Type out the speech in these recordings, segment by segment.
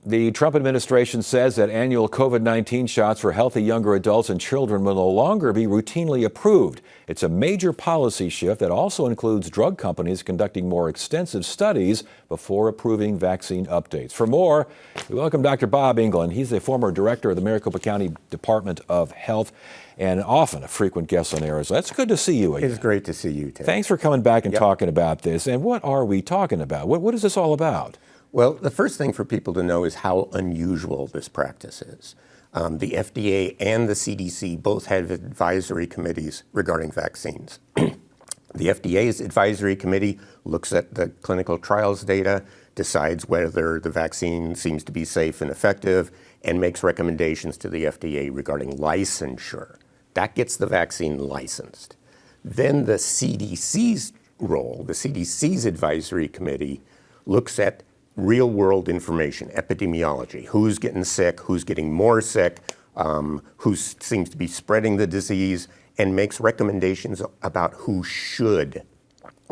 The Trump administration says that annual COVID-19 shots for healthy younger adults and children will no longer be routinely approved. It's a major policy shift that also includes drug companies conducting more extensive studies before approving vaccine updates. For more, we welcome Dr. Bob England. He's the former director of the Maricopa County Department of Health and often a frequent guest on Arizona. It's good to see you again. It's great to see you, Ted. Thanks for coming back and talking about this. And what are we talking about? What is this all about? Well, the first thing for people to know is how unusual this practice is. The FDA and the CDC both have advisory committees regarding vaccines. The FDA's advisory committee looks at the clinical trials data, decides whether the vaccine seems to be safe and effective, and makes recommendations to the FDA regarding licensure. That gets the vaccine licensed. Then the CDC's role, the CDC's advisory committee, looks at real-world information, epidemiology, who's getting sick, who's getting more sick, who seems to be spreading the disease, and makes recommendations about who should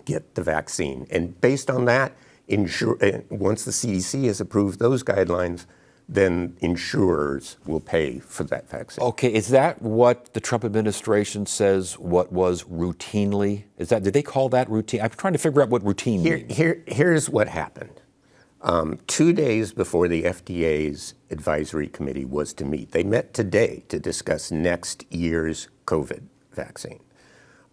get the vaccine. And based on that, once the CDC has approved those guidelines, then insurers will pay for that vaccine. Okay, is that what the Trump administration says what was routinely? Did they call that routine? I'm trying to figure out what routine means. Here's what happened. 2 days before the FDA's advisory committee was to meet, they met today to discuss next year's COVID vaccine.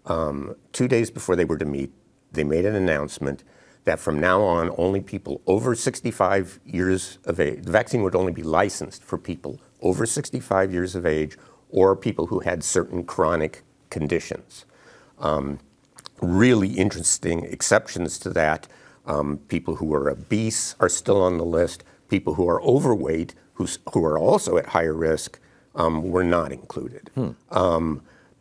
2 days before they were to meet, they made an announcement that from now on, only people over 65 years of age, the vaccine would only be licensed for people over 65 years of age or people who had certain chronic conditions. Really interesting exceptions to that. People who are obese are still on the list. People who are overweight, who are also at higher risk, were not included.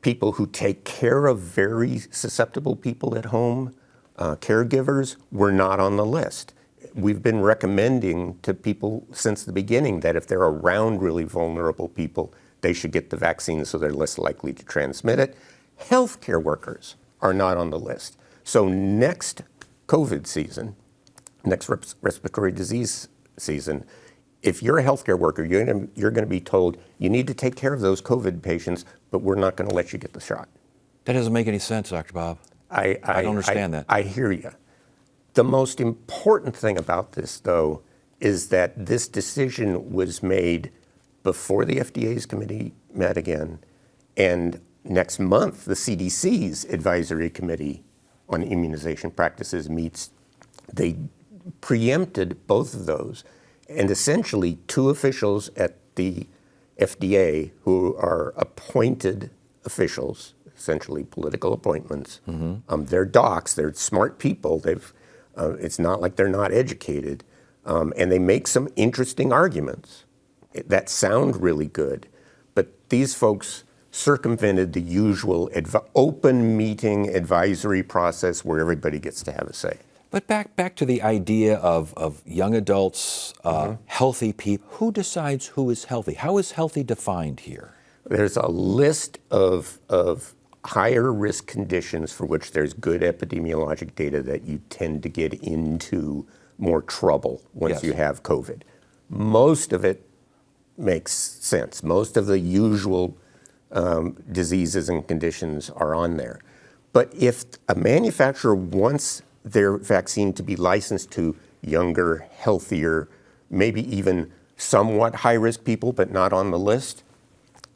People who take care of very susceptible people at home, caregivers, were not on the list. We've been recommending to people since the beginning that if they're around really vulnerable people, they should get the vaccine so they're less likely to transmit it. Healthcare workers are not on the list. So next COVID season, next respiratory disease season, if you're a healthcare worker, you're going to be told you need to take care of those COVID patients, but we're not going to let you get the shot. That doesn't make any sense, Dr. Bob. I don't understand that. I hear you. The most important thing about this, though, is that this decision was made before the FDA's committee met again, and next month, the CDC's advisory committee on immunization practices meets. They preempted both of those, and essentially two officials at the FDA who are appointed officials, essentially political appointments. They're docs, they're smart people. It's not like they're not educated, and they make some interesting arguments that sound really good, but these folks circumvented the usual open meeting advisory process where everybody gets to have a say. But back to the idea of young adults, healthy people. Who decides who is healthy? How is healthy defined here? There's a list of higher risk conditions for which there's good epidemiologic data that you tend to get into more trouble once you have COVID. Most of it makes sense. Most of the usual diseases and conditions are on there. But if a manufacturer wants their vaccine to be licensed to younger, healthier, maybe even somewhat high-risk people, but not on the list,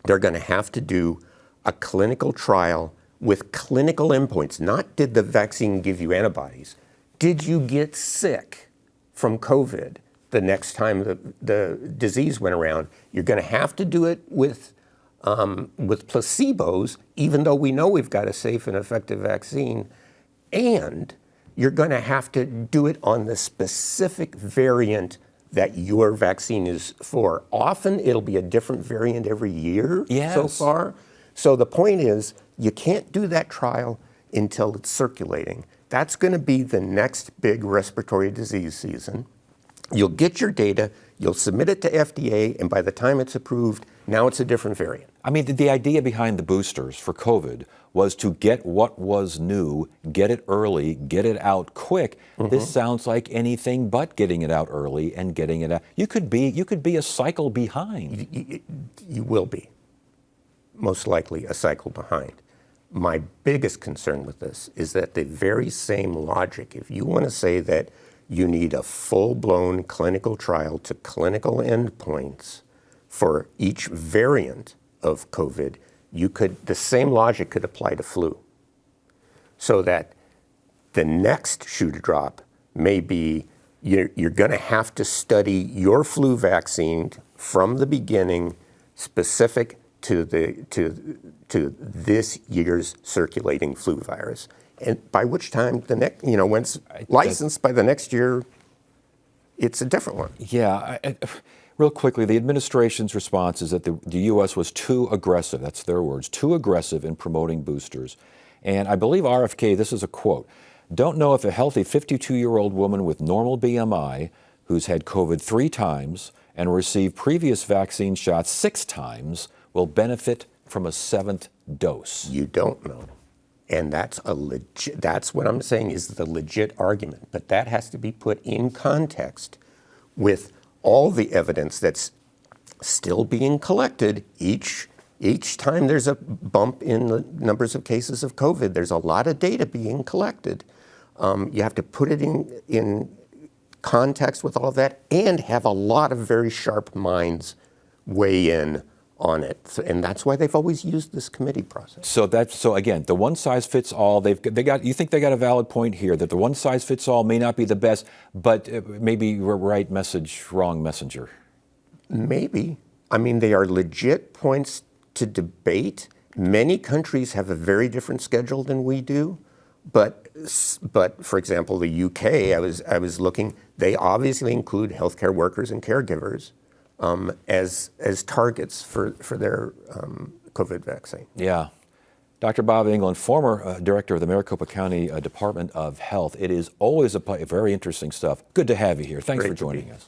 they're going to have to do a clinical trial with clinical endpoints. Not did the vaccine give you antibodies. Did you get sick from COVID the next time the disease went around? You're going to have to do it with placebos, even though we know we've got a safe and effective vaccine, and you're going to have to do it on the specific variant that your vaccine is for. Often it'll be a different variant every year so far. So the point is, you can't do that trial until it's circulating. That's going to be the next big respiratory disease season. You'll get your data, you'll submit it to FDA, and by the time it's approved, now it's a different variant. I mean, the idea behind the boosters for COVID was to get what was new, get it early, get it out quick. This sounds like anything but getting it out early and getting it out. You could be a cycle behind. You will be, most likely, a cycle behind. My biggest concern with this is that the very same logic, if you want to say that you need a full-blown clinical trial to clinical endpoints for each variant of COVID, the same logic could apply to flu. So that the next shoe to drop may be you're going to have to study your flu vaccine from the beginning, specific to this year's circulating flu virus, and by which time when it's licensed by the next year, it's a different one. Yeah. Real quickly, the administration's response is that the U.S. was too aggressive, that's their words, too aggressive in promoting boosters. And I believe RFK, this is a quote, "Don't know if a healthy 52-year-old woman with normal BMI who's had COVID 3 times and received previous vaccine shots 6 times will benefit from a 7th dose." You don't know. And that's what I'm saying is the legit argument. But that has to be put in context with all the evidence that's still being collected. Each time there's a bump in the numbers of cases of COVID, there's a lot of data being collected. You have to put it in context with all of that and have a lot of very sharp minds weigh in on it. And that's why they've always used this committee process. So again, the one size fits all. You think they got a valid point here that the one size fits all may not be the best, but maybe right message, wrong messenger. Maybe. I mean, they are legit points to debate. Many countries have a very different schedule than we do, but for example, the UK, I was looking, they obviously include healthcare workers and caregivers as targets for their COVID vaccine. Yeah. Dr. Bob England, former director of the Maricopa County Department of Health. It is always very interesting stuff. Good to have you here. Thanks for joining us.